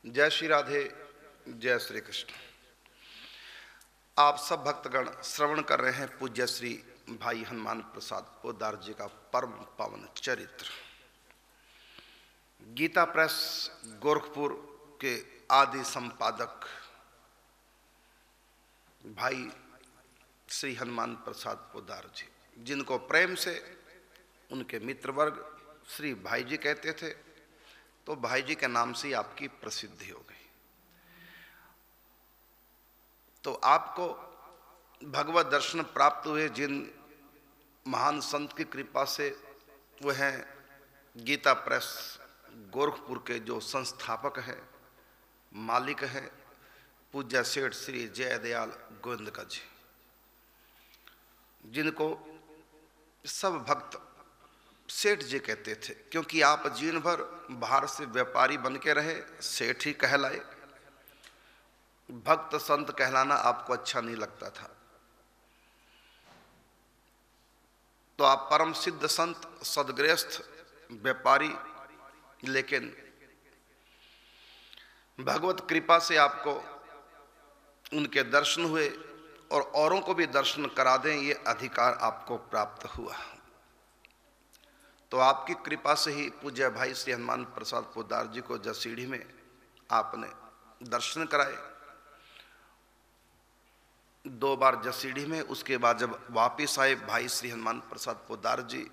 जय श्री राधे, जय श्री कृष्ण। आप सब भक्तगण श्रवण कर रहे हैं पूज्य श्री भाई हनुमान प्रसाद पोद्दार जी का परम पावन चरित्र। गीता प्रेस गोरखपुर के आदि संपादक भाई श्री हनुमान प्रसाद पोद्दार जी, जिनको प्रेम से उनके मित्र वर्ग श्री भाई जी कहते थे, तो भाई जी के नाम से आपकी प्रसिद्धि हो गई। तो आपको भगवत दर्शन प्राप्त हुए जिन महान संत की कृपा से, वह हैं गीता प्रेस गोरखपुर के जो संस्थापक हैं, मालिक हैं, पूज्य सेठ श्री जयदयाल गोविंदका जी, जिनको सब भक्त सेठ जी कहते थे, क्योंकि आप जीवन भर बाहर से व्यापारी बन के रहे, सेठ ही कहलाए। भक्त संत कहलाना आपको अच्छा नहीं लगता था, तो आप परम सिद्ध संत सदगृहस्थ व्यापारी, लेकिन भगवत कृपा से आपको उनके दर्शन हुए और औरों को भी दर्शन करा दें, ये अधिकार आपको प्राप्त हुआ। तो आपकी कृपा से ही पूज्य भाई श्री हनुमान प्रसाद पोद्दार जी को जसीढ़ी में आपने दर्शन कराए, 2 बार जसीढ़ी में। उसके बाद जब वापिस आए भाई श्री हनुमान प्रसाद पोद्दार जी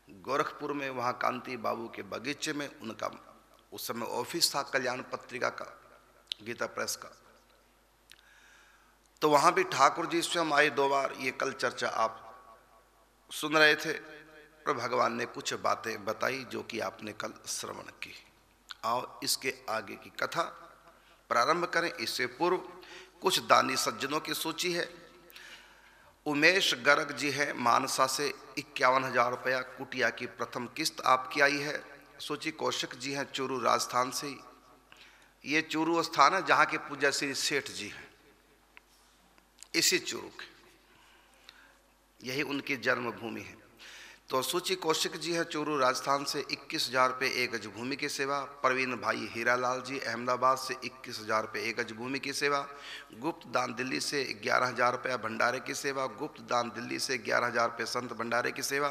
गोरखपुर में, वहाँ कांति बाबू के बगीचे में उनका उस समय ऑफिस था कल्याण पत्रिका का, गीता प्रेस का, तो वहाँ भी ठाकुर जी स्वयं आए 2 बार। ये कल चर्चा आप सुन रहे थे, पर भगवान ने कुछ बातें बताई जो कि आपने कल श्रवण की। आओ इसके आगे की कथा प्रारंभ करें। इससे पूर्व कुछ दानी सज्जनों की सूची है। उमेश गर्ग जी हैं मानसा से, 51,000 रुपया कुटिया की प्रथम किस्त आपकी आई है। सूची कौशिक जी हैं चूरू राजस्थान से। ये चूरू स्थान है जहाँ के पूज्य श्री सेठ जी हैं, इसी चूरू के, यही उनकी जन्मभूमि है। तो सूची कौशिक जी है चूरू राजस्थान से, 21,000 रुपये 1 गज भूमि की सेवा। प्रवीण भाई हीरालाल जी अहमदाबाद से, 21,000 रुपये 1 गज भूमि की सेवा। गुप्त दान दिल्ली से 11,000 रुपया भंडारे की सेवा। गुप्त दान दिल्ली से 11,000 रुपये संत भंडारे की सेवा।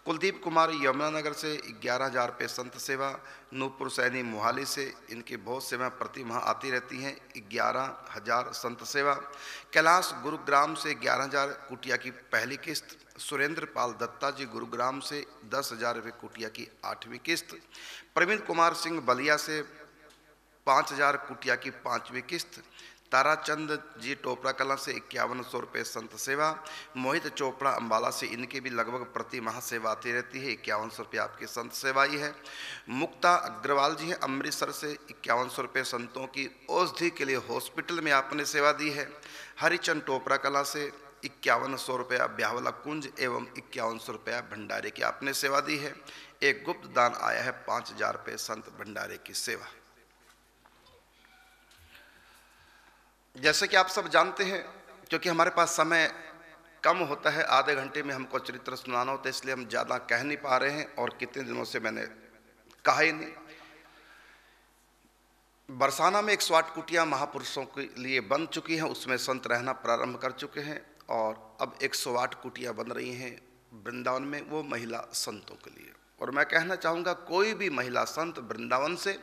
कुलदीप कुमार यमुनानगर से 11,000 रुपये संत सेवा। नूपुर सैनी मोहाली से, इनकी बहुत सेवा प्रति माह आती रहती हैं, 11,000 संत सेवा। कैलाश गुरुग्राम से 11,000 कुटिया की पहली किस्त। सुरेंद्र पाल दत्ता जी गुरुग्राम से 10,000 रुपये कुटिया की 8वीं किस्त। प्रवीण कुमार सिंह बलिया से 5,000 कुटिया की 5वीं किस्त। ताराचंद जी टोपरा कला से 5100 रुपये संत सेवा। मोहित चोपड़ा अंबाला से, इनकी भी लगभग प्रति माह सेवा आती रहती है, 5100 रुपये आपकी संत सेवा ही है। मुक्ता अग्रवाल जी हैं अमृतसर से, 5100 रुपये संतों की औषधि के लिए हॉस्पिटल में आपने सेवा दी है। हरिचंद टोपरा कला से 5100 रुपया ब्याहवाला कुंज एवं 5100 रुपया भंडारे की आपने सेवा दी है। एक गुप्त दान आया है 5,000 रुपये संत भंडारे की सेवा। जैसे कि आप सब जानते हैं, क्योंकि हमारे पास समय कम होता है, आधे घंटे में हमको चरित्र सुनाना होता है, इसलिए हम ज़्यादा कह नहीं पा रहे हैं, और कितने दिनों से मैंने कहा ही नहीं। बरसाना में 108 कुटिया महापुरुषों के लिए बन चुकी हैं, उसमें संत रहना प्रारंभ कर चुके हैं, और अब 108 कुटिया बन रही हैं वृंदावन में, वो महिला संतों के लिए। और मैं कहना चाहूँगा, कोई भी महिला संत वृंदावन से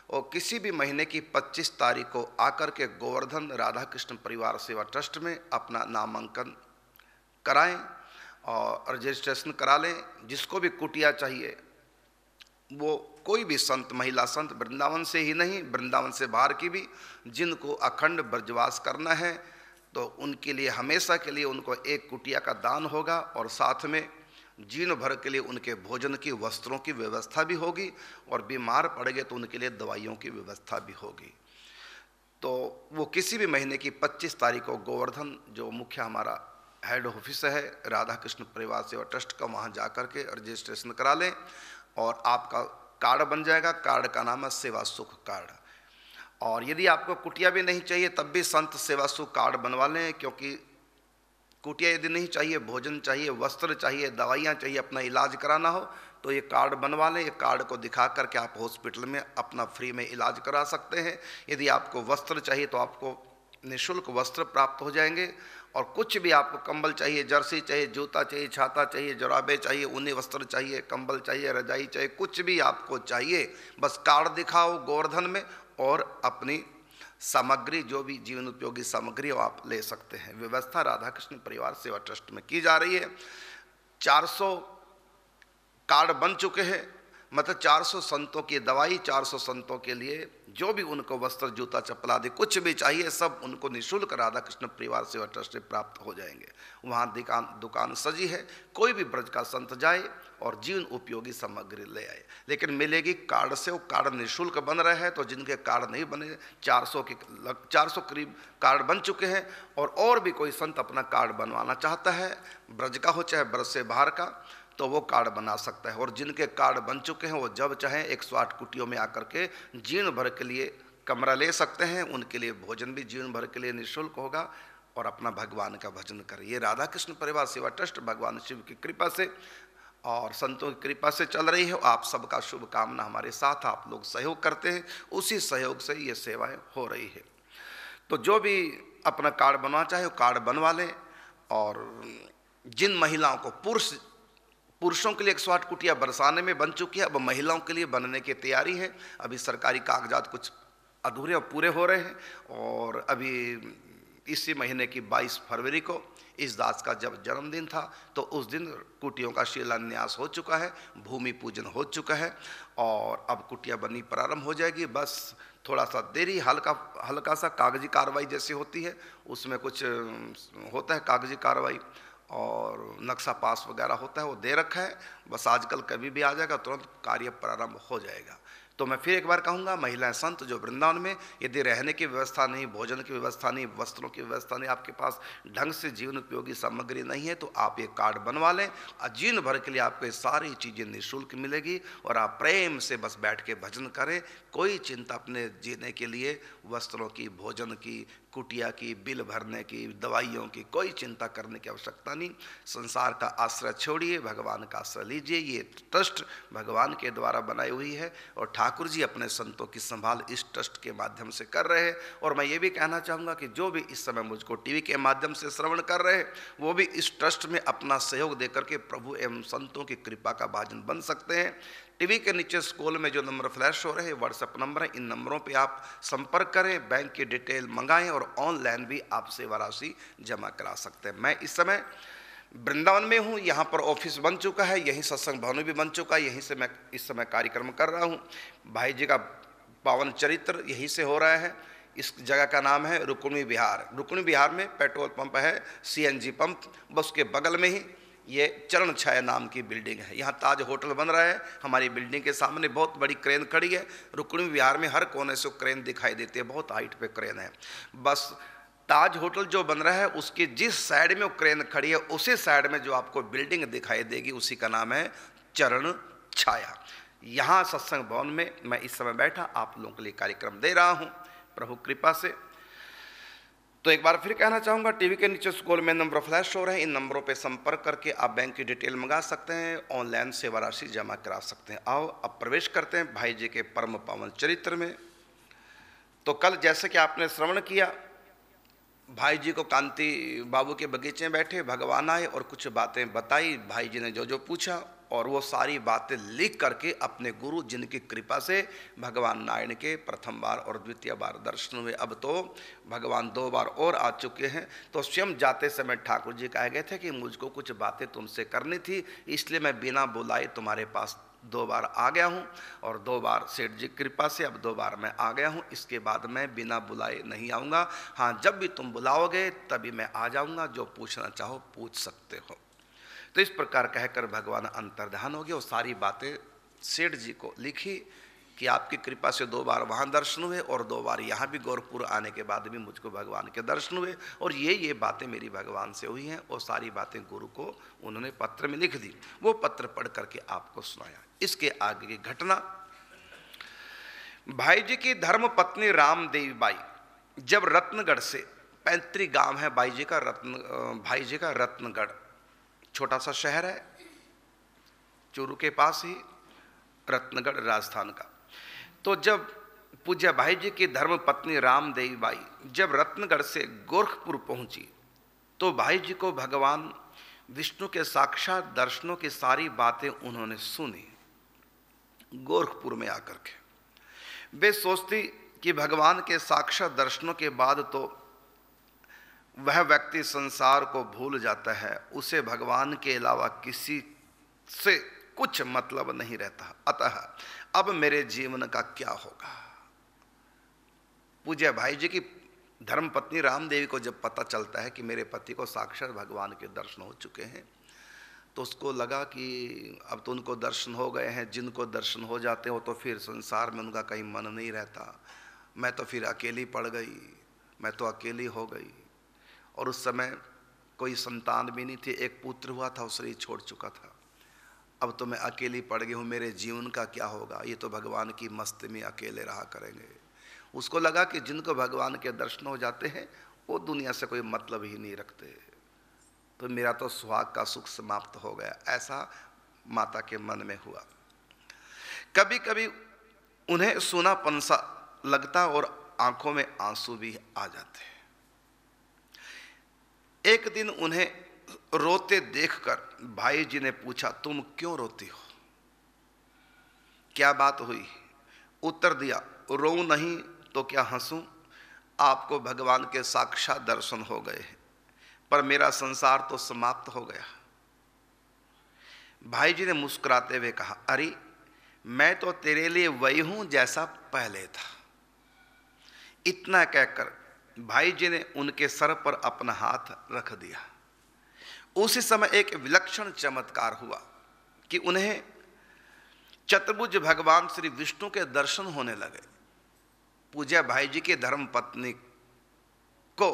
और किसी भी महीने की 25 तारीख को आकर के गोवर्धन राधा कृष्ण परिवार सेवा ट्रस्ट में अपना नामांकन कराएं और रजिस्ट्रेशन करा लें। जिसको भी कुटिया चाहिए, वो कोई भी संत, महिला संत, वृंदावन से ही नहीं, वृंदावन से बाहर की भी, जिनको अखंड ब्रजवास करना है, तो उनके लिए हमेशा के लिए उनको 1 कुटिया का दान होगा, और साथ में जीवन भर के लिए उनके भोजन की, वस्त्रों की व्यवस्था भी होगी, और बीमार पड़ गए तो उनके लिए दवाइयों की व्यवस्था भी होगी। तो वो किसी भी महीने की 25 तारीख को गोवर्धन, जो मुख्य हमारा हेड ऑफिस है राधा कृष्ण परिवार सेवा ट्रस्ट का, वहाँ जा कर के रजिस्ट्रेशन करा लें और आपका कार्ड बन जाएगा। कार्ड का नाम है सेवा सुख कार्ड। और यदि आपको कुटिया भी नहीं चाहिए, तब भी संत सेवा सुख कार्ड बनवा लें, क्योंकि कुटिया यदि नहीं चाहिए, भोजन चाहिए, वस्त्र चाहिए, दवाइयाँ चाहिए, अपना इलाज कराना हो, तो ये कार्ड बनवा लें। ये कार्ड को दिखा करके आप हॉस्पिटल में अपना फ्री में इलाज करा सकते हैं। यदि आपको वस्त्र चाहिए तो आपको निःशुल्क वस्त्र प्राप्त हो जाएंगे, और कुछ भी आपको कंबल चाहिए, जर्सी चाहिए, जूता चाहिए, छाता चाहिए, जुराबे चाहिए, ऊनी वस्त्र चाहिए, कंबल चाहिए, रजाई चाहिए, कुछ भी आपको चाहिए, बस कार्ड दिखाओ गोवर्धन में और अपनी सामग्री, जो भी जीवन उपयोगी सामग्री वो आप ले सकते हैं। व्यवस्था राधा कृष्ण परिवार सेवा ट्रस्ट में की जा रही है। 400 कार्ड बन चुके हैं, मतलब 400 संतों की दवाई, 400 संतों के लिए जो भी उनको वस्त्र, जूता, चप्पल आदि कुछ भी चाहिए, सब उनको निःशुल्क राधा कृष्ण परिवार सेवा ट्रस्ट से प्राप्त हो जाएंगे। वहाँ दुकान सजी है, कोई भी ब्रज का संत जाए और जीवन उपयोगी सामग्री ले आए, लेकिन मिलेगी कार्ड से। वो कार्ड निःशुल्क बन रहे हैं, तो जिनके कार्ड नहीं बने, 400 करीब कार्ड बन चुके हैं, और भी कोई संत अपना कार्ड बनवाना चाहता है, ब्रज का हो चाहे ब्रज से बाहर का, तो वो कार्ड बना सकता है। और जिनके कार्ड बन चुके हैं वो जब चाहें 108 कुटियों में आकर के जीवन भर के लिए कमरा ले सकते हैं। उनके लिए भोजन भी जीवन भर के लिए निःशुल्क होगा, और अपना भगवान का भजन करें। ये राधा कृष्ण परिवार सेवा ट्रस्ट भगवान शिव की कृपा से और संतों की कृपा से चल रही है। आप सबका शुभकामना हमारे साथ, आप लोग सहयोग करते हैं, उसी सहयोग से ये सेवाएं हो रही है। तो जो भी अपना कार्ड बनवा चाहे वो कार्ड बनवा लें। और जिन महिलाओं को पुरुषों के लिए 108 कुटिया बरसाने में बन चुकी है, अब महिलाओं के लिए बनने की तैयारी है। अभी सरकारी कागजात कुछ अधूरे और पूरे हो रहे हैं, और अभी इसी महीने की 22 फरवरी को इस दास का जब जन्मदिन था, तो उस दिन कुटियों का शिलान्यास हो चुका है, भूमि पूजन हो चुका है, और अब कुटिया बनी प्रारंभ हो जाएगी। बस थोड़ा सा देरी, हल्का सा कागजी कार्रवाई जैसी होती है, उसमें कुछ होता है कागजी कार्रवाई, और नक्शा पास वगैरह होता है, वो दे रखा है। बस आजकल कभी भी आ जाएगा, तुरंत कार्य प्रारंभ हो जाएगा। तो मैं फिर एक बार कहूँगा, महिलाएं संत जो वृंदावन में, यदि रहने की व्यवस्था नहीं, भोजन की व्यवस्था नहीं, वस्त्रों की व्यवस्था नहीं, आपके पास ढंग से जीवन उपयोगी सामग्री नहीं है, तो आप ये कार्ड बनवा लें। जीवन भर के लिए आपको ये सारी चीज़ें निःशुल्क मिलेगी, और आप प्रेम से बस बैठ के भजन करें। कोई चिंता अपने जीने के लिए, वस्त्रों की, भोजन की, कुटिया की, बिल भरने की, दवाइयों की कोई चिंता करने की आवश्यकता नहीं। संसार का आश्रय छोड़िए, भगवान का आश्रय लीजिए। ये ट्रस्ट भगवान के द्वारा बनाई हुई है, और ठाकुर जी अपने संतों की संभाल इस ट्रस्ट के माध्यम से कर रहे हैं। और मैं ये भी कहना चाहूँगा कि जो भी इस समय मुझको टीवी के माध्यम से श्रवण कर रहे हैं, वो भी इस ट्रस्ट में अपना सहयोग देकर के प्रभु एवं संतों की कृपा का भाजन बन सकते हैं। टीवी के नीचे स्क्रॉल में जो नंबर फ्लैश हो रहे हैं, व्हाट्सएप नंबर है, इन नंबरों पे आप संपर्क करें, बैंक की डिटेल मंगाएं, और ऑनलाइन भी आप सेवा राशि जमा करा सकते हैं। मैं इस समय वृंदावन में हूँ, यहाँ पर ऑफिस बन चुका है, यहीं सत्संग भवन भी बन चुका है, यहीं से मैं इस समय कार्यक्रम कर रहा हूँ। भाई जी का पावन चरित्र यहीं से हो रहा है। इस जगह का नाम है रुक्मिणी विहार। रुक्मिणी विहार में पेट्रोल पंप है, CNG पंप, बस उसके बगल में ही ये चरण छाया नाम की बिल्डिंग है। यहाँ ताज होटल बन रहा है, हमारी बिल्डिंग के सामने बहुत बड़ी क्रेन खड़ी है। रुक्मिणी विहार में हर कोने से क्रेन दिखाई देती है, बहुत हाइट पे क्रेन है। बस ताज होटल जो बन रहा है उसकी जिस साइड में वो क्रेन खड़ी है, उसी साइड में जो आपको बिल्डिंग दिखाई देगी, उसी का नाम है चरण छाया। यहाँ सत्संग भवन में मैं इस समय बैठा आप लोगों के लिए कार्यक्रम दे रहा हूँ प्रभु कृपा से। तो एक बार फिर कहना चाहूँगा, टीवी के नीचे स्क्रॉल में नंबर फ्लैश हो रहे हैं, इन नंबरों पे संपर्क करके आप बैंक की डिटेल मंगा सकते हैं, ऑनलाइन सेवा राशि जमा करा सकते हैं। आओ अब प्रवेश करते हैं भाई जी के परम पावन चरित्र में। तो कल जैसे कि आपने श्रवण किया, भाई जी को कांति बाबू के बगीचे में बैठे भगवान आए और कुछ बातें बताई। भाई जी ने जो जो पूछा, और वो सारी बातें लिख करके अपने गुरु जिनकी कृपा से भगवान नारायण के प्रथम बार और द्वितीय बार दर्शन हुए, अब तो भगवान 2 बार और आ चुके हैं। तो स्वयं जाते समय ठाकुर जी कह गए थे कि मुझको कुछ बातें तुमसे करनी थी, इसलिए मैं बिना बुलाए तुम्हारे पास 2 बार आ गया हूँ, और 2 बार सेठ जी कृपा से अब 2 बार मैं आ गया हूँ। इसके बाद मैं बिना बुलाए नहीं आऊँगा। हाँ, जब भी तुम बुलाओगे तभी मैं आ जाऊँगा, जो पूछना चाहो पूछ सकते हो। तो इस प्रकार कहकर भगवान अंतर्ध्यान हो गए, और सारी बातें सेठ जी को लिखी कि आपकी कृपा से 2 बार वहाँ दर्शन हुए, और 2 बार यहाँ भी गोरखपुर आने के बाद भी मुझको भगवान के दर्शन हुए, और ये बातें मेरी भगवान से हुई हैं। और सारी बातें गुरु को उन्होंने पत्र में लिख दी, वो पत्र पढ़ करके आपको सुनाया। इसके आगे की घटना, भाई जी की धर्म पत्नी रामदेवी बाई जब रत्नगढ़ से, पैतृक गांव है भाई जी का रत्नगढ़, छोटा सा शहर है, चूरू के पास ही रत्नगढ़ राजस्थान का। तो जब पूज्य भाई जी की धर्म पत्नी रामदेवी बाई जब रत्नगढ़ से गोरखपुर पहुंची तो भाई जी को भगवान विष्णु के साक्षात दर्शनों की सारी बातें उन्होंने सुनी। गोरखपुर में आकर के वे सोचती कि भगवान के साक्षात दर्शनों के बाद तो वह व्यक्ति संसार को भूल जाता है, उसे भगवान के अलावा किसी से कुछ मतलब नहीं रहता, अतः अब मेरे जीवन का क्या होगा। पूज्य भाई जी की धर्म पत्नी रामदेवी को जब पता चलता है कि मेरे पति को साक्षात भगवान के दर्शन हो चुके हैं तो उसको लगा कि अब तो उनको दर्शन हो गए हैं, जिनको दर्शन हो जाते हो तो फिर संसार में उनका कहीं मन नहीं रहता, मैं तो फिर अकेली पड़ गई, मैं तो अकेली हो गई। और उस समय कोई संतान भी नहीं थी, एक पुत्र हुआ था, उसे छोड़ चुका था, अब तो मैं अकेली पड़ गई हूँ, मेरे जीवन का क्या होगा, ये तो भगवान की मस्ती में अकेले रहा करेंगे। उसको लगा कि जिनको भगवान के दर्शन हो जाते हैं वो दुनिया से कोई मतलब ही नहीं रखते, तो मेरा तो सुहाग का सुख समाप्त हो गया, ऐसा माता के मन में हुआ। कभी कभी उन्हें सूनापन सा लगता और आंखों में आंसू भी आ जाते। एक दिन उन्हें रोते देखकर भाई जी ने पूछा, तुम क्यों रोती हो, क्या बात हुई? उत्तर दिया, रोऊं नहीं तो क्या हंसूं, आपको भगवान के साक्षात दर्शन हो गए हैं पर मेरा संसार तो समाप्त हो गया। भाई जी ने मुस्कुराते हुए कहा, अरे मैं तो तेरे लिए वही हूं जैसा पहले था। इतना कहकर भाई जी ने उनके सर पर अपना हाथ रख दिया। उसी समय एक विलक्षण चमत्कार हुआ कि उन्हें चतुर्भुज भगवान श्री विष्णु के दर्शन होने लगे। पूज्य भाई जी की धर्म पत्नी को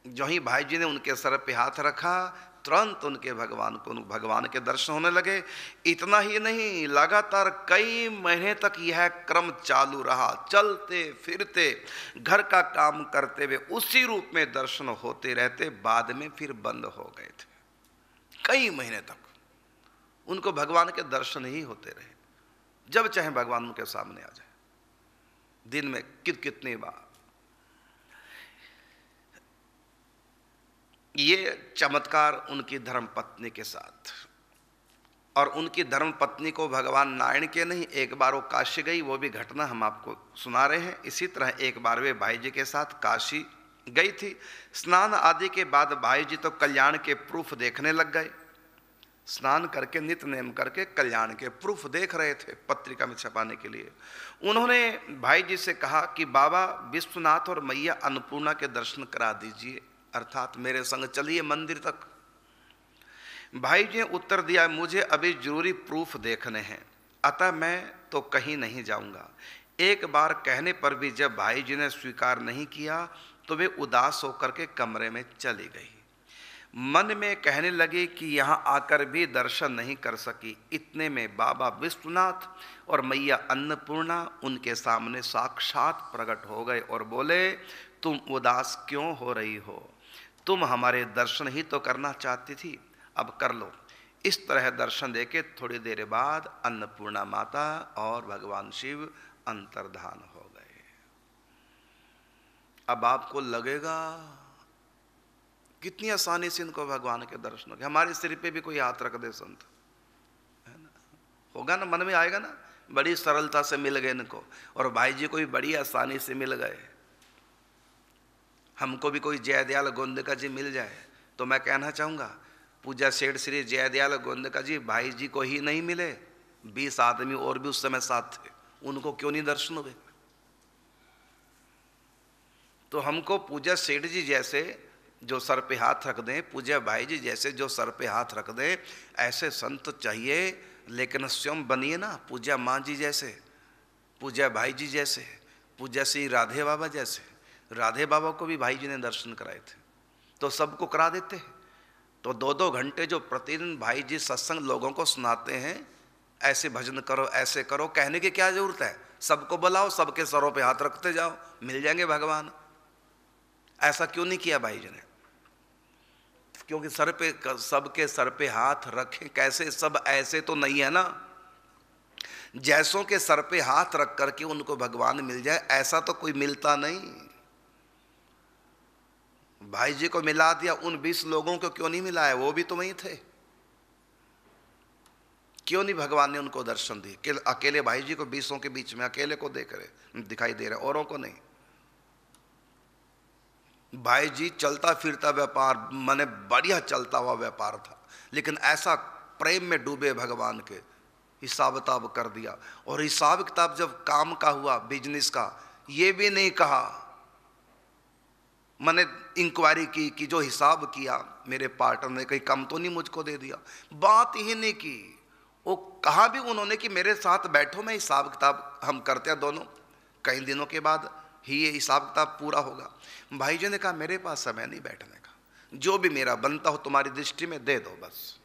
जो ही भाई जी ने उनके सर पे हाथ रखा तुरंत उनके भगवान के दर्शन होने लगे। इतना ही नहीं, लगातार कई महीने तक यह क्रम चालू रहा। चलते फिरते घर का काम करते हुए उसी रूप में दर्शन होते रहते, बाद में फिर बंद हो गए थे। कई महीने तक उनको भगवान के दर्शन ही होते रहे, जब चाहे भगवान उनके सामने आ जाए, दिन में कितनी बार। ये चमत्कार उनकी धर्म पत्नी के साथ, और उनकी धर्म पत्नी को भगवान नारायण के नहीं, एक बार वो काशी गई, वो भी घटना हम आपको सुना रहे हैं। इसी तरह एक बार वे भाई जी के साथ काशी गई थी। स्नान आदि के बाद भाई जी तो कल्याण के प्रूफ देखने लग गए। स्नान करके नित्य नेम करके कल्याण के प्रूफ देख रहे थे पत्रिका में छपाने के लिए। उन्होंने भाई जी से कहा कि बाबा विश्वनाथ और मैया अन्नपूर्णा के दर्शन करा दीजिए, अर्थात मेरे संग चलिए मंदिर तक। भाई जी ने उत्तर दिया, मुझे अभी जरूरी प्रूफ देखने हैं, अतः मैं तो कहीं नहीं जाऊंगा। एक बार कहने पर भी जब भाई जी ने स्वीकार नहीं किया तो वे उदास होकर के कमरे में चली गई। मन में कहने लगी कि यहाँ आकर भी दर्शन नहीं कर सकी। इतने में बाबा विश्वनाथ और मैया अन्नपूर्णा उनके सामने साक्षात प्रकट हो गए और बोले, तुम उदास क्यों हो रही हो, तुम हमारे दर्शन ही तो करना चाहती थी, अब कर लो। इस तरह दर्शन देके थोड़ी देर बाद अन्नपूर्णा माता और भगवान शिव अंतर्धान हो गए। अब आपको लगेगा कितनी आसानी से इनको भगवान के दर्शन हो गए। हमारे सिर पे भी कोई हाथ रख दे संत, है ना, होगा ना, मन में आएगा ना, बड़ी सरलता से मिल गए इनको, और भाई जी को भी बड़ी आसानी से मिल गए। हमको भी कोई जयदयाल गोंदका जी मिल जाए तो मैं कहना चाहूँगा, पूज्य सेठ श्री जयदयाल गोंदका जी भाई जी को ही नहीं मिले, 20 आदमी और भी उस समय साथ थे, उनको क्यों नहीं दर्शन हुए? तो हमको पूज्य सेठ जी जैसे जो सर पे हाथ रख दें, पूज्य भाई जी जैसे जो सर पे हाथ रख दें, ऐसे संत चाहिए। लेकिन स्वयं बनिए ना, पूज्य माँ जी जैसे, पूज्य भाई जी जैसे, पूज्य श्री राधे बाबा जैसे। राधे बाबा को भी भाई जी ने दर्शन कराए थे, तो सबको करा देते हैं। तो 2-2 घंटे जो प्रतिदिन भाई जी सत्संग लोगों को सुनाते हैं, ऐसे भजन करो, ऐसे करो, कहने की क्या जरूरत है? सबको बुलाओ, सबके सरों पे हाथ रखते जाओ, मिल जाएंगे भगवान। ऐसा क्यों नहीं किया भाई जी ने? क्योंकि सर पे, सबके सर पे हाथ रखें कैसे, सब ऐसे तो नहीं है ना। जैसों के सर पे हाथ रख करके उनको भगवान मिल जाए, ऐसा तो कोई मिलता नहीं। भाई जी को मिला दिया, उन 20 लोगों को क्यों नहीं मिला है? वो भी तो वहीं थे। क्यों नहीं भगवान ने उनको दर्शन दिए? अकेले भाई जी को 20 के बीच में अकेले को देख रहे दिखाई दे रहे, औरों को नहीं। भाई जी चलता फिरता व्यापार, माने बढ़िया चलता हुआ व्यापार था, लेकिन ऐसा प्रेम में डूबे भगवान के, हिसाब किताब कर दिया। और हिसाब किताब जब काम का हुआ, बिजनेस का, ये भी नहीं कहा, मैंने इंक्वायरी की कि जो हिसाब किया मेरे पार्टनर ने कहीं कम तो नहीं मुझको दे दिया, बात ही नहीं की। वो कहा भी उन्होंने कि मेरे साथ बैठो, मैं हिसाब किताब हम करते हैं दोनों, कई दिनों के बाद ही ये हिसाब किताब पूरा होगा। भाई जी ने कहा मेरे पास समय नहीं बैठने का, जो भी मेरा बनता हो तुम्हारी दृष्टि में दे दो बस।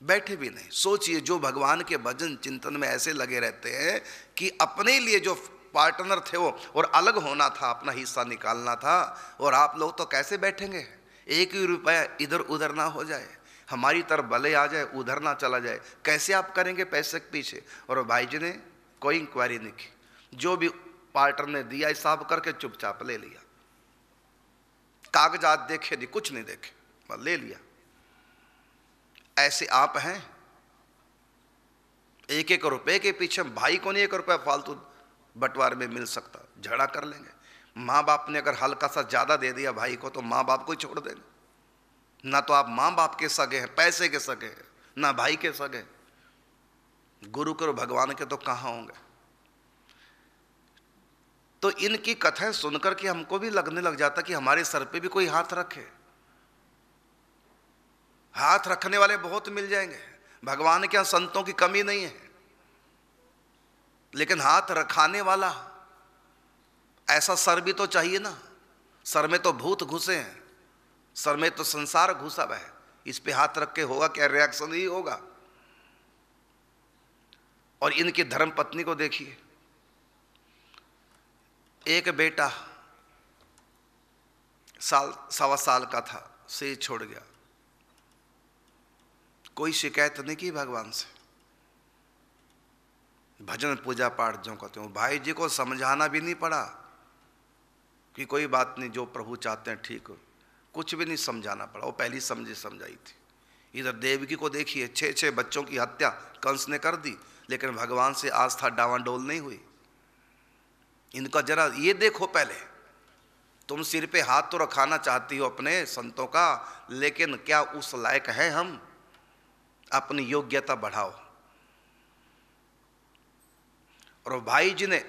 बैठे भी नहीं। सोचिए, जो भगवान के भजन चिंतन में ऐसे लगे रहते हैं कि अपने लिए जो पार्टनर थे वो, और अलग होना था, अपना हिस्सा निकालना था, और आप लोग तो कैसे बैठेंगे? एक ही रुपया इधर उधर ना हो जाए, हमारी तरफ भले आ जाए उधर ना चला जाए, कैसे आप करेंगे पैसे के पीछे? और भाई जी ने कोई इंक्वायरी नहीं की, जो भी पार्टनर ने दिया हिसाब करके चुपचाप ले लिया, कागजात देखे नहीं, कुछ नहीं देखे, बस ले लिया। ऐसे आप हैं, एक एक रुपए के पीछे, भाई को नहीं 1 रुपया फालतू बंटवारे में मिल सकता, झगड़ा कर लेंगे। माँ बाप ने अगर हल्का सा ज्यादा दे दिया भाई को, तो माँ बाप को ही छोड़ देंगे। ना तो आप माँ बाप के सगे हैं, पैसे के सगे हैं, ना भाई के सगे, गुरु के और भगवान के तो कहाँ होंगे। तो इनकी कथाएं सुनकर के हमको भी लगने लग जाता कि हमारे सर पे भी कोई हाथ रखे। हाथ रखने वाले बहुत मिल जाएंगे, भगवान के यहाँ संतों की कमी नहीं है, लेकिन हाथ रखाने वाला ऐसा सर भी तो चाहिए ना। सर में तो भूत घुसे हैं, सर में तो संसार घुसा हुआ है, इस पे हाथ रख के होगा क्या? रिएक्शन ही होगा। और इनकी धर्म पत्नी को देखिए, एक बेटा सवा साल का था, से छोड़ गया, कोई शिकायत नहीं की भगवान से, भजन पूजा पाठ जो करते हो। भाई जी को समझाना भी नहीं पड़ा कि कोई बात नहीं, जो प्रभु चाहते हैं ठीक हो, कुछ भी नहीं समझाना पड़ा, वो पहली समझाई थी। इधर देवकी को देखिए, 6 बच्चों की हत्या कंस ने कर दी, लेकिन भगवान से आस्था डावाडोल नहीं हुई। इनका जरा ये देखो, पहले तुम सिर पे हाथ तो रखाना चाहती हो अपने संतों का, लेकिन क्या उस लायक है हम? अपनी योग्यता बढ़ाओ। और भाई जी ने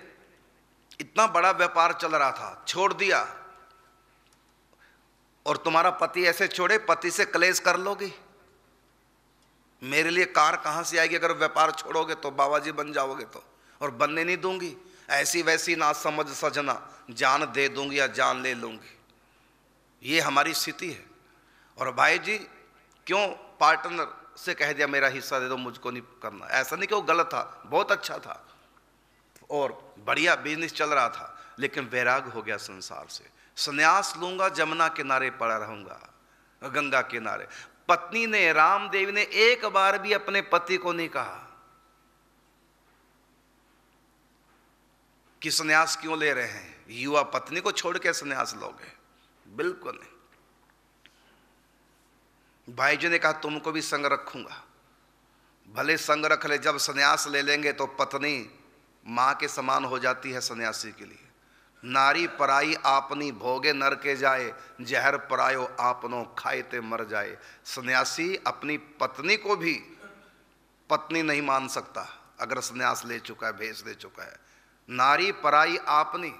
इतना बड़ा व्यापार चल रहा था, छोड़ दिया। और तुम्हारा पति ऐसे छोड़े, पति से क्लेश कर लोगी, मेरे लिए कार कहां से आएगी अगर व्यापार छोड़ोगे तो? बाबा जी बन जाओगे तो, और बनने नहीं दूंगी। ऐसी वैसी ना समझ सजना, जान दे दूंगी या जान ले लूंगी, ये हमारी स्थिति है। और भाई जी क्यों पार्टनर से कह दिया मेरा हिस्सा दे दो, मुझको नहीं करना? ऐसा नहीं कि वो गलत था, बहुत अच्छा था और बढ़िया बिजनेस चल रहा था, लेकिन वैराग हो गया संसार से। संन्यास लूंगा, जमुना किनारे पड़ा रहूंगा, गंगा किनारे। पत्नी ने, रामदेव ने एक बार भी अपने पति को नहीं कहा कि संन्यास क्यों ले रहे हैं, युवा पत्नी को छोड़ के संन्यास लोगे? बिल्कुल नहीं। भाई जी ने कहा तुमको भी संग रखूंगा, भले संग रख ले, जब संन्यास ले लेंगे तो पत्नी मां के समान हो जाती है सन्यासी के लिए। नारी पराई आपनी भोगे नर के जाए, जहर परायो आपनो खाए ते मर जाए। सन्यासी अपनी पत्नी को भी पत्नी नहीं मान सकता अगर सन्यास ले चुका है, भेष ले चुका है। नारी पराई आपनी,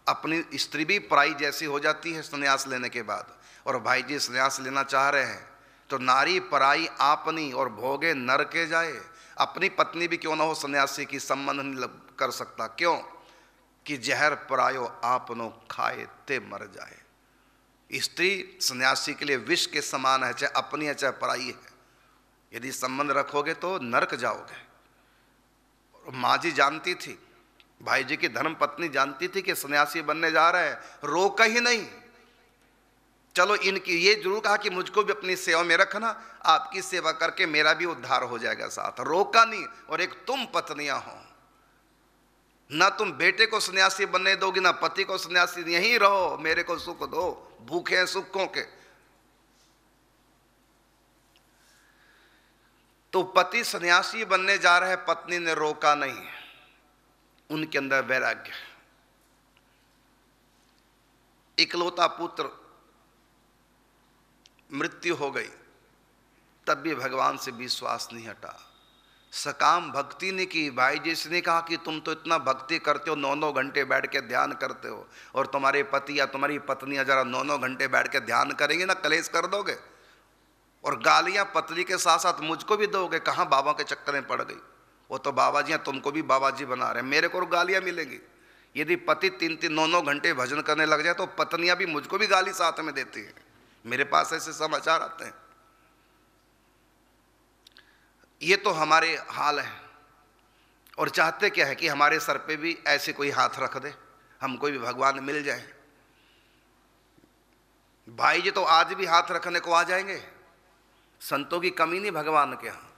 अपनी स्त्री भी पराई जैसी हो जाती है सन्यास लेने के बाद। और भाई जी सन्यास लेना चाह रहे हैं तो नारी पराई आपनी और भोगे नर के जाए। अपनी पत्नी भी क्यों ना हो सन्यासी की, संबंध नहीं कर सकता। क्यों? कि जहर परायो आपनो खाए ते मर जाए। स्त्री सन्यासी के लिए विष के समान है, चाहे अपनी है चाहे पराई है। यदि संबंध रखोगे तो नरक जाओगे। माँ जी जानती थी, भाई जी की धर्म पत्नी जानती थी कि सन्यासी बनने जा रहा है, रोका ही नहीं, चलो इनकी, ये जरूर कहा कि मुझको भी अपनी सेवा में रखना, आपकी सेवा करके मेरा भी उद्धार हो जाएगा साथ, रोका नहीं। और एक तुम पत्नियां हो, ना तुम बेटे को सन्यासी बनने दोगी ना पति को सन्यासी, यहीं रहो, मेरे को सुख दो, भूखे हैं सुखों के। तो पति सन्यासी बनने जा रहे, पत्नी ने रोका नहीं, उनके अंदर वैराग्य। इकलौता पुत्र मृत्यु हो गई, तब भी भगवान से विश्वास नहीं हटा, सकाम भक्ति ने की। भाई जी ने कहा कि तुम तो इतना भक्ति करते हो, 9-9 घंटे बैठ के ध्यान करते हो, और तुम्हारे पति या तुम्हारी पत्नी जरा 9-9 घंटे बैठ के ध्यान करेंगे ना, कलेश कर दोगे, और गालियां पत्नी के साथ साथ मुझको भी दोगे। कहाँ बाबा के चक्कर में पड़ गई, वो तो बाबा जी हैं, तुमको भी बाबा जी बना रहे हैं, मेरे को गालियां मिलेंगी। यदि पति 3-3, 9-9 घंटे भजन करने लग जाए तो पत्नियां भी मुझको भी गाली साथ में देती हैं, मेरे पास ऐसे समाचार आते हैं। ये तो हमारे हाल है, और चाहते क्या है कि हमारे सर पे भी ऐसे कोई हाथ रख दे, हमको भी भगवान मिल जाए। भाई जी तो आज भी हाथ रखने को आ जाएंगे, संतों की कमी नहीं भगवान के यहाँ।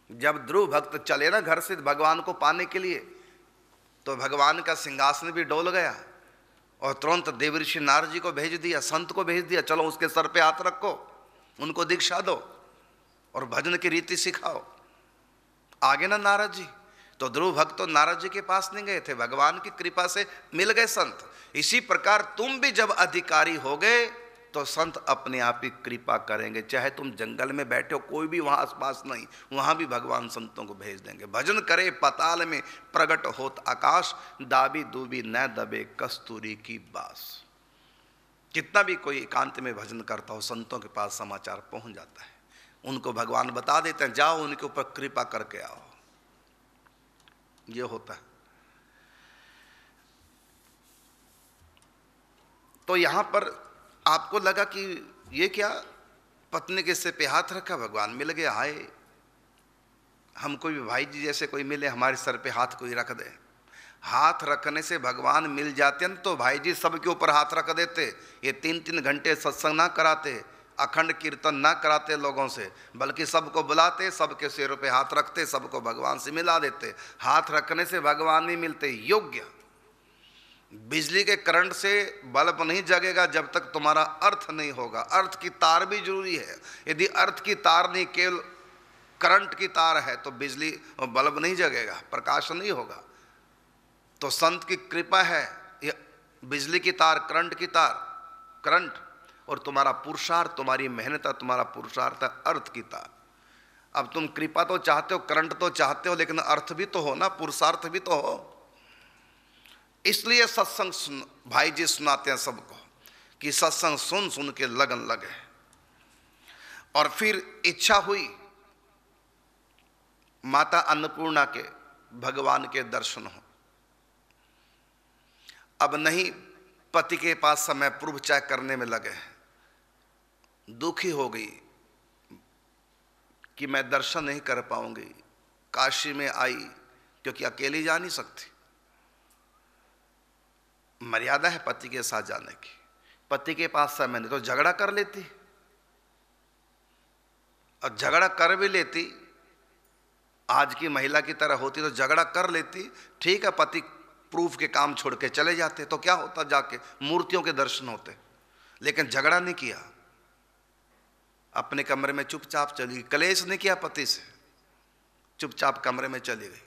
जब ध्रुव भक्त चले ना घर से भगवान को पाने के लिए, तो भगवान का सिंहासन भी डोल गया, और तुरंत देवऋषि नारद जी को भेज दिया, संत को भेज दिया, चलो उसके सर पे हाथ रखो, उनको दीक्षा दो और भजन की रीति सिखाओ। आगे ना नारद जी, तो ध्रुव भक्त तो नारद जी के पास नहीं गए थे, भगवान की कृपा से मिल गए संत। इसी प्रकार तुम भी जब अधिकारी हो गए तो संत अपने आप ही कृपा करेंगे। चाहे तुम जंगल में बैठे हो, कोई भी वहां आसपास नहीं, वहां भी भगवान संतों को भेज देंगे। भजन करे पाताल में प्रगट होत आकाश, दाबी दूबी न दबे कस्तूरी की बास। कितना भी कोई एकांत में भजन करता हो, संतों के पास समाचार पहुंच जाता है, उनको भगवान बता देते हैं, जाओ उनके ऊपर कृपा करके आओ। ये होता है। तो यहां पर आपको लगा कि ये क्या, पत्नी के सिर पे हाथ रखा, भगवान मिल गया। हाय, हमको भी भाई जी जैसे कोई मिले, हमारे सर पे हाथ कोई रख दे। हाथ रखने से भगवान मिल जाते हैं, तो भाई जी सबके ऊपर हाथ रख देते। ये 3-3 घंटे सत्संग ना कराते, अखंड कीर्तन ना कराते लोगों से, बल्कि सबको बुलाते, सबके सिरों पे हाथ रखते, सबको भगवान से मिला देते। हाथ रखने से भगवान नहीं मिलते। योग्य बिजली के करंट से बल्ब नहीं जगेगा जब तक तुम्हारा अर्थ नहीं होगा। अर्थ की तार भी जरूरी है। यदि अर्थ की तार नहीं, केवल करंट की तार है, तो बिजली और बल्ब नहीं जगेगा, प्रकाश नहीं होगा। तो संत की कृपा है, ये बिजली की तार, करंट की तार, करंट, और तुम्हारा पुरुषार्थ, तुम्हारी मेहनत, तुम्हारा पुरुषार्थ है अर्थ की तार। अब तुम कृपा तो चाहते हो, करंट तो चाहते हो, लेकिन अर्थ भी तो हो ना, पुरुषार्थ भी तो हो। इसलिए सत्संग सुन, भाई जी सुनाते हैं सबको कि सत्संग सुन सुन के लगन लगे। और फिर इच्छा हुई माता अन्नपूर्णा के भगवान के दर्शन हो। अब नहीं पति के पास समय, पूर्व चाय करने में लगे, दुखी हो गई कि मैं दर्शन नहीं कर पाऊंगी। काशी में आई क्योंकि अकेली जा नहीं सकती, मर्यादा है पति के साथ जाने की। पति के पास समय नहीं तो झगड़ा कर लेती, और झगड़ा कर भी लेती, आज की महिला की तरह होती तो झगड़ा कर लेती, ठीक है, पति प्रूफ के काम छोड़ के चले जाते, तो क्या होता, जाके मूर्तियों के दर्शन होते। लेकिन झगड़ा नहीं किया, अपने कमरे में चुपचाप चली गई, कलेश नहीं किया पति से, चुपचाप कमरे में चली गई।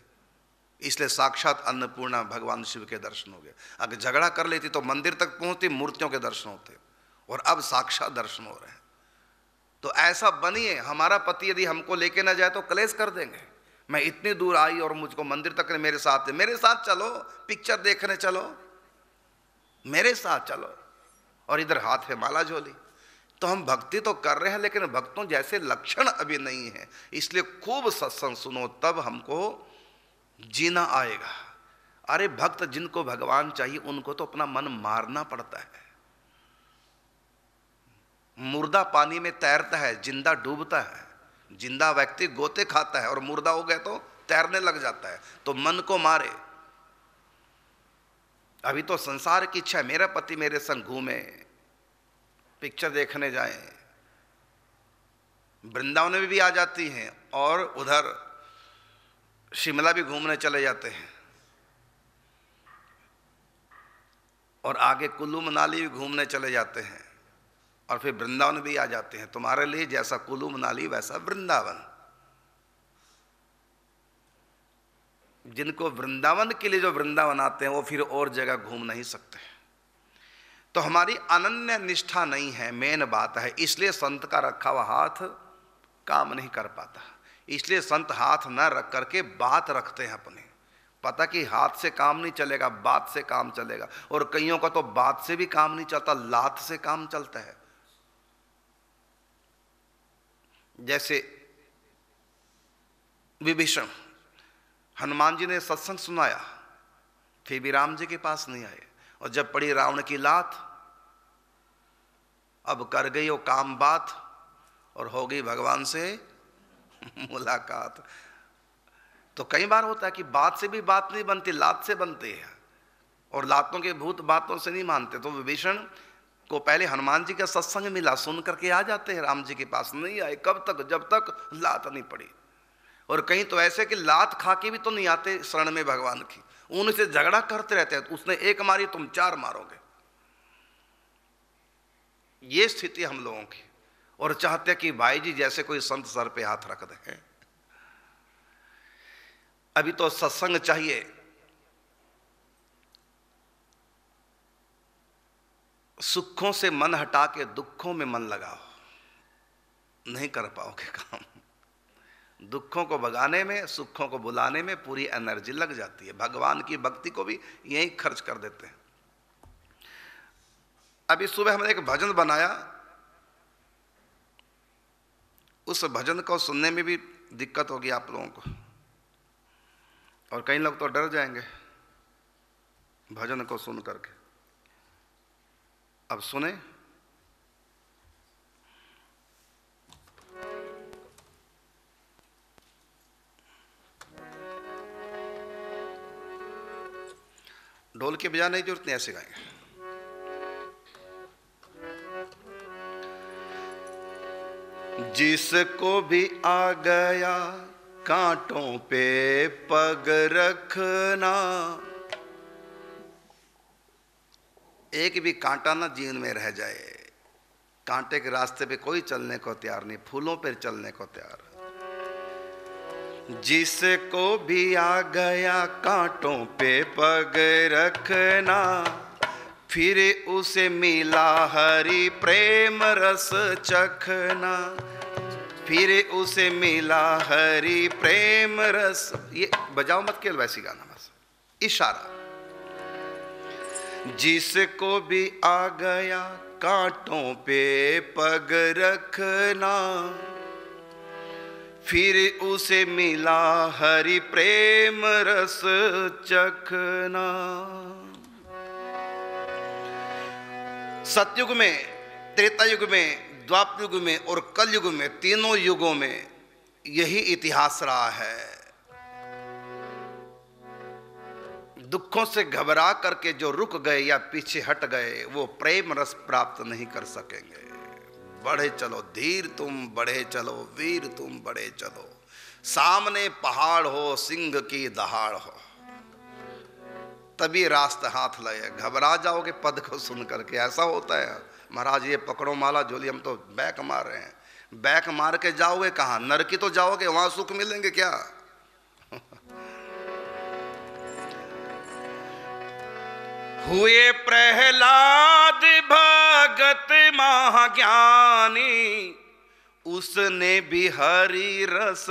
इसलिए साक्षात अन्नपूर्णा भगवान शिव के दर्शन हो गए। अगर झगड़ा कर लेती तो मंदिर तक पहुंचती, मूर्तियों के दर्शन होते, और अब साक्षात दर्शन हो रहे हैं। तो ऐसा बनिए, हमारा पति यदि हमको लेके ना जाए तो कलेश कर देंगे। मैं इतनी दूर आई और मुझको मंदिर तक ने मेरे साथ है, मेरे साथ चलो, पिक्चर देखने चलो, मेरे साथ चलो, और इधर हाथ है माला झोली। तो हम भक्ति तो कर रहे हैं, लेकिन भक्तों जैसे लक्षण अभी नहीं है। इसलिए खूब सत्संग सुनो, तब हमको जीना आएगा। अरे भक्त जिनको भगवान चाहिए उनको तो अपना मन मारना पड़ता है। मुर्दा पानी में तैरता है, जिंदा डूबता है। जिंदा व्यक्ति गोते खाता है और मुर्दा हो गया तो तैरने लग जाता है। तो मन को मारे। अभी तो संसार की इच्छा है, मेरा पति मेरे संग घूमे, पिक्चर देखने जाएं, वृंदावन में भी आ जाती हैं और उधर शिमला भी घूमने चले जाते हैं और आगे कुल्लू मनाली भी घूमने चले जाते हैं और फिर वृंदावन भी आ जाते हैं। तुम्हारे लिए जैसा कुल्लू मनाली वैसा वृंदावन। जिनको वृंदावन के लिए जो वृंदावन आते हैं वो फिर और जगह घूम नहीं सकते। तो हमारी अनन्य निष्ठा नहीं है, मेन बात है। इसलिए संत का रखा हुआ हाथ काम नहीं कर पाता। इसलिए संत हाथ न रख करके बात रखते हैं अपने। पता कि हाथ से काम नहीं चलेगा, बात से काम चलेगा। और कईयों का तो बात से भी काम नहीं चलता, लात से काम चलता है। जैसे विभीषण, हनुमान जी ने सत्संग सुनाया, फिर भी राम जी के पास नहीं आए। और जब पड़ी रावण की लात, अब कर गई वो काम बात और हो गई भगवान से मुलाकात। तो कई बार होता है कि बात से भी बात नहीं बनती, लात से बनती है। और लातों के भूत बातों से नहीं मानते। तो विभीषण को पहले हनुमान जी का सत्संग मिला, सुन करके आ जाते हैं, राम जी के पास नहीं आए। कब तक? जब तक लात नहीं पड़ी। और कहीं तो ऐसे कि लात खा के भी तो नहीं आते शरण में भगवान की, उनसे झगड़ा करते रहते हैं। उसने एक मारी, तुम चार मारोगे। ये स्थिति हम लोगों की। और चाहते हैं कि भाई जी जैसे कोई संत सर पे हाथ रख दे। अभी तो सत्संग चाहिए। सुखों से मन हटा के दुखों में मन लगाओ, नहीं कर पाओगे काम। दुखों को भगाने में, सुखों को बुलाने में पूरी एनर्जी लग जाती है। भगवान की भक्ति को भी यही खर्च कर देते हैं। अभी सुबह हमने एक भजन बनाया, उस भजन को सुनने में भी दिक्कत होगी आप लोगों को, और कई लोग तो डर जाएंगे भजन को सुन करके। अब सुने। ढोल के बजाने की जरूरत नहीं, ऐसे गाएंगे। जिसको भी आ गया कांटों पे पग रखना, एक भी कांटा ना जीवन में रह जाए। कांटे के रास्ते पे कोई चलने को तैयार नहीं, फूलों पर चलने को तैयार। जिसको भी आ गया कांटों पे पग रखना, फिर उसे मिला हरि प्रेम रस चखना। फिर उसे मिला हरि प्रेम रस। ये बजाओ मत, केवल वैसी गाना, बस इशारा। जिसको भी आ गया कांटों पे पग रखना, फिर उसे मिला हरि प्रेम रस चखना। सतयुग में, त्रेता युग में, द्वापर युग में और कल युग में, तीनों युगों में यही इतिहास रहा है। दुखों से घबरा करके जो रुक गए या पीछे हट गए, वो प्रेम रस प्राप्त नहीं कर सकेंगे। बढ़े चलो धीर तुम, बढ़े चलो वीर तुम, बढ़े चलो। सामने पहाड़ हो, सिंह की दहाड़ हो, तभी रास्ता हाथ लगे। घबरा जाओगे पद को सुन करके। ऐसा होता है, महाराज ये पकड़ो माला झोली, हम तो बैक मार रहे हैं। बैक मार के जाओगे कहाँ? नरकी तो जाओगे, वहां सुख मिलेंगे क्या? हुए प्रहलाद भगत महाज्ञानी, उसने भी हरि रस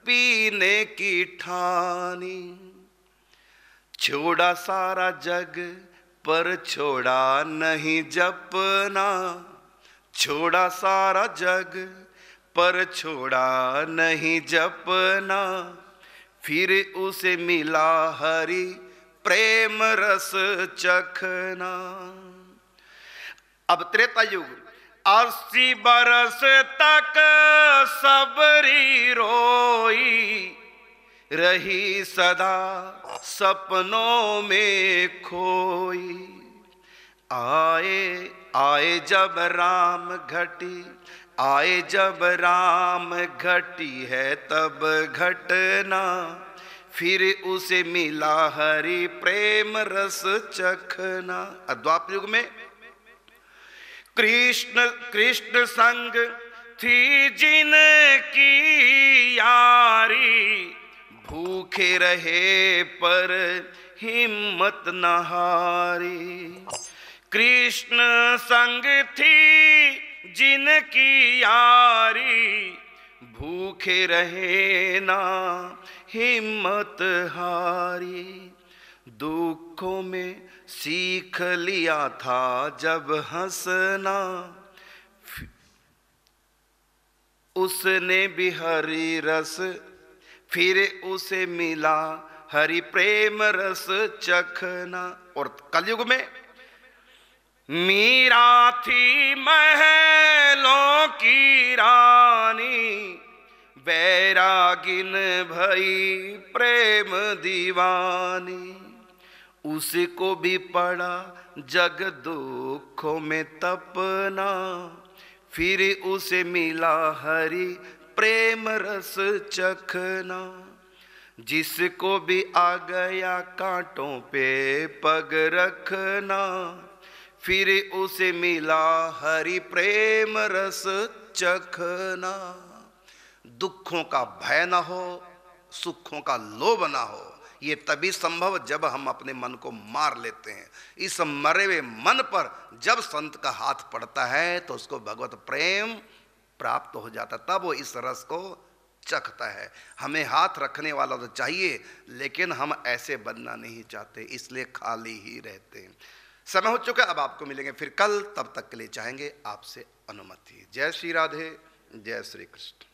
पीने की ठानी। छोड़ा सारा जग पर छोड़ा नहीं जपना, छोड़ा सारा जग पर छोड़ा नहीं जपना। फिर उसे मिला हरि प्रेम रस चखना। अब त्रेता युग, 80 बरस तक सबरी रोई, रही सदा सपनों में खोई। आए आए जब राम घटी, आए जब राम घटी है तब घटना, फिर उसे मिला हरि प्रेम रस चखना। द्वापर युग में कृष्ण कृष्ण संग थी जिनकी यारी, भूखे रहे पर हिम्मत न हारी। कृष्ण संग थी जिनकी यारी, भूखे रहे ना हिम्मत हारी। दुखों में सीख लिया था जब हंसना, उसने भी हरि रस, फिर उसे मिला हरि प्रेम रस चखना। और कलयुग में मीरा थी महलों की रानी, बैरागिन भई प्रेम दीवानी। उसको भी पड़ा जग दुखों में तपना, फिर उसे मिला हरि प्रेम रस चखना। जिसको भी आ गया कांटों पे पग रखना, फिर उसे मिला हरि प्रेम रस चखना। दुखों का भय ना हो, सुखों का लोभ ना हो, ये तभी संभव जब हम अपने मन को मार लेते हैं। इस मरे हुए मन पर जब संत का हाथ पड़ता है तो उसको भगवत प्रेम प्राप्त हो जाता, तब वो इस रस को चखता है। हमें हाथ रखने वाला तो चाहिए, लेकिन हम ऐसे बनना नहीं चाहते, इसलिए खाली ही रहते हैं। समय हो चुका, अब आपको मिलेंगे फिर कल, तब तक के लिए चाहेंगे आपसे अनुमति। जय श्री राधे, जय श्री कृष्ण।